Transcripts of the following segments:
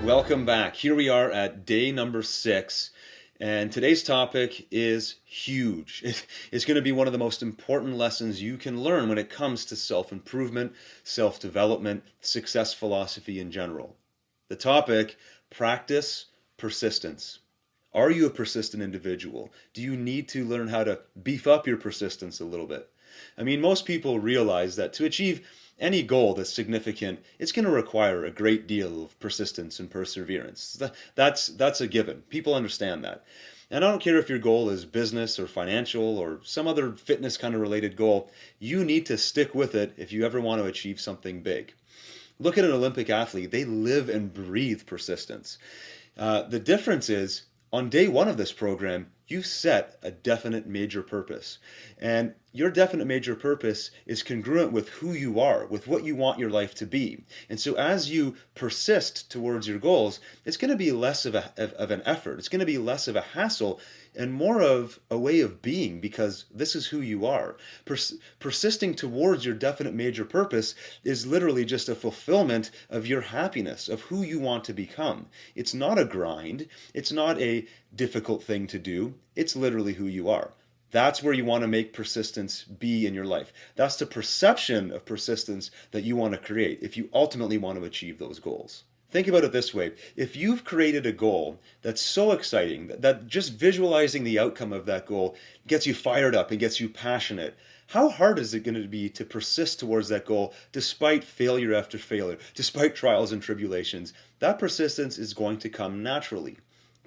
Welcome back. Here we are at day number 6, and today's topic is huge. It's going to be one of the most important lessons you can learn when it comes to self-improvement, self-development, success philosophy in general. The topic: practice persistence. Are you a persistent individual? Do you need to learn how to beef up your persistence a little bit? I mean, most people realize that to achieve any goal that's significant, it's going to require a great deal of persistence and perseverance. That's a given. People understand that. And I don't care if your goal is business or financial or some other fitness kind of related goal, you need to stick with it if you ever want to achieve something big. Look at an Olympic athlete. They live and breathe persistence. The difference is, on day 1 of this program, you set a definite major purpose. And your definite major purpose is congruent with who you are, with what you want your life to be. And so as you persist towards your goals, it's going to be less of an effort. It's going to be less of a hassle and more of a way of being, because this is who you are. Persisting towards your definite major purpose is literally just a fulfillment of your happiness, of who you want to become. It's not a grind. It's not a difficult thing to do. It's literally who you are. That's where you want to make persistence be in your life. That's the perception of persistence that you want to create if you ultimately want to achieve those goals. Think about it this way. If you've created a goal that's so exciting that just visualizing the outcome of that goal gets you fired up and gets you passionate, how hard is it going to be to persist towards that goal despite failure after failure, despite trials and tribulations? That persistence is going to come naturally.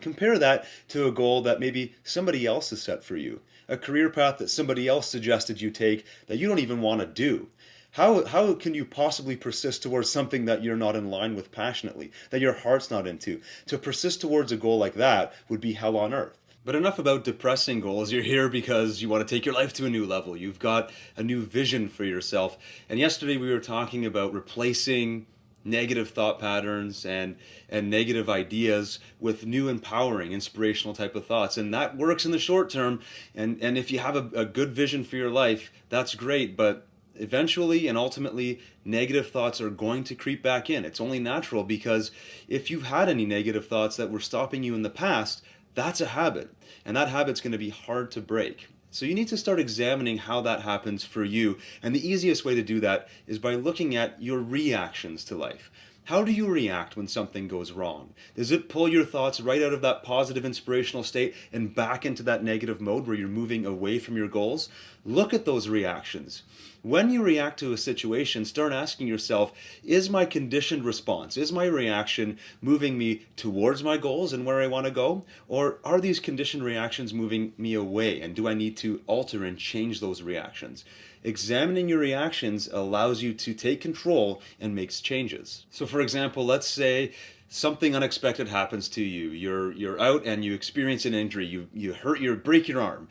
Compare that to a goal that maybe somebody else has set for you, a career path that somebody else suggested you take that you don't even want to do. How can you possibly persist towards something that you're not in line with passionately, that your heart's not into? To persist towards a goal like that would be hell on earth. But enough about depressing goals. You're here because you want to take your life to a new level. You've got a new vision for yourself. And yesterday we were talking about replacing negative thought patterns and negative ideas with new empowering inspirational type of thoughts, and that works in the short term, and if you have a good vision for your life, that's great, but eventually and ultimately negative thoughts are going to creep back in. It's only natural, because if you've had any negative thoughts that were stopping you in the past, that's a habit, and that habit's going to be hard to break. So you need to start examining how that happens for you. And the easiest way to do that is by looking at your reactions to life. How do you react when something goes wrong? Does it pull your thoughts right out of that positive inspirational state and back into that negative mode where you're moving away from your goals? Look at those reactions. When you react to a situation, start asking yourself, is my conditioned response, is my reaction moving me towards my goals and where I want to go? Or are these conditioned reactions moving me away, and do I need to alter and change those reactions? Examining your reactions allows you to take control and makes changes. So for example, let's say something unexpected happens to you. You're out and you experience an injury. You break your arm.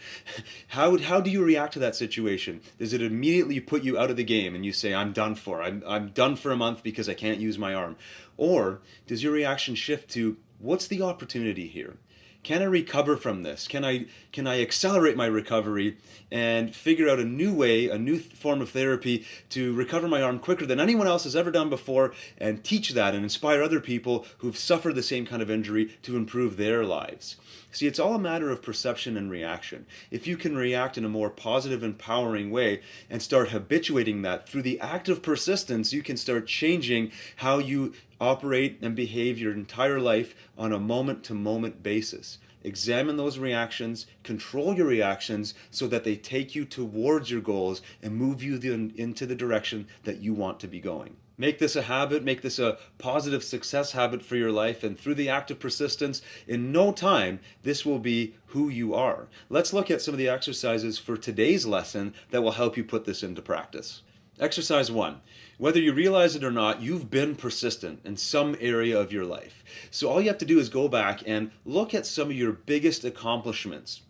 How do you react to that situation? Does it immediately put you out of the game and you say, I'm done for. I'm done for a month because I can't use my arm? Or does your reaction shift to, what's the opportunity here? Can I recover from this? Can I accelerate my recovery and figure out a new way, a new form of therapy to recover my arm quicker than anyone else has ever done before, and teach that and inspire other people who've suffered the same kind of injury to improve their lives? See, it's all a matter of perception and reaction. If you can react in a more positive, empowering way and start habituating that through the act of persistence, you can start changing how you operate and behave your entire life on a moment-to-moment basis. Examine those reactions, control your reactions so that they take you towards your goals and move you into the direction that you want to be going. Make this a habit, make this a positive success habit for your life, and through the act of persistence, in no time, this will be who you are. Let's look at some of the exercises for today's lesson that will help you put this into practice. Exercise 1. Whether you realize it or not, you've been persistent in some area of your life. So all you have to do is go back and look at some of your biggest accomplishments,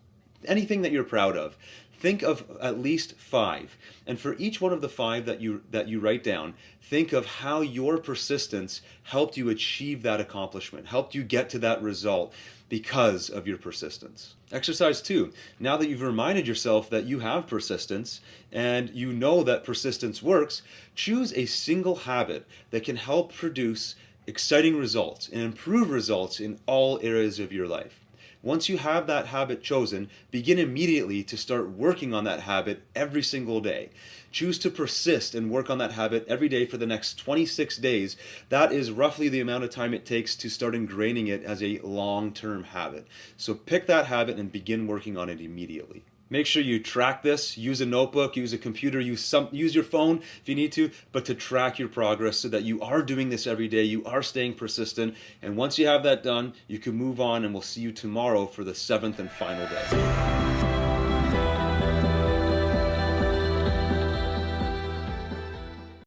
anything that you're proud of. Think of at least 5. And for each one of the 5 that you write down, think of how your persistence helped you achieve that accomplishment, helped you get to that result because of your persistence. Exercise 2. Now that you've reminded yourself that you have persistence and you know that persistence works, choose a single habit that can help produce exciting results and improve results in all areas of your life. Once you have that habit chosen, begin immediately to start working on that habit every single day. Choose to persist and work on that habit every day for the next 26 days. That is roughly the amount of time it takes to start ingraining it as a long-term habit. So pick that habit and begin working on it immediately. Make sure you track this. Use a notebook, use a computer, use your phone if you need to, but to track your progress so that you are doing this every day, you are staying persistent, and once you have that done, you can move on, and we'll see you tomorrow for the 7th and final day.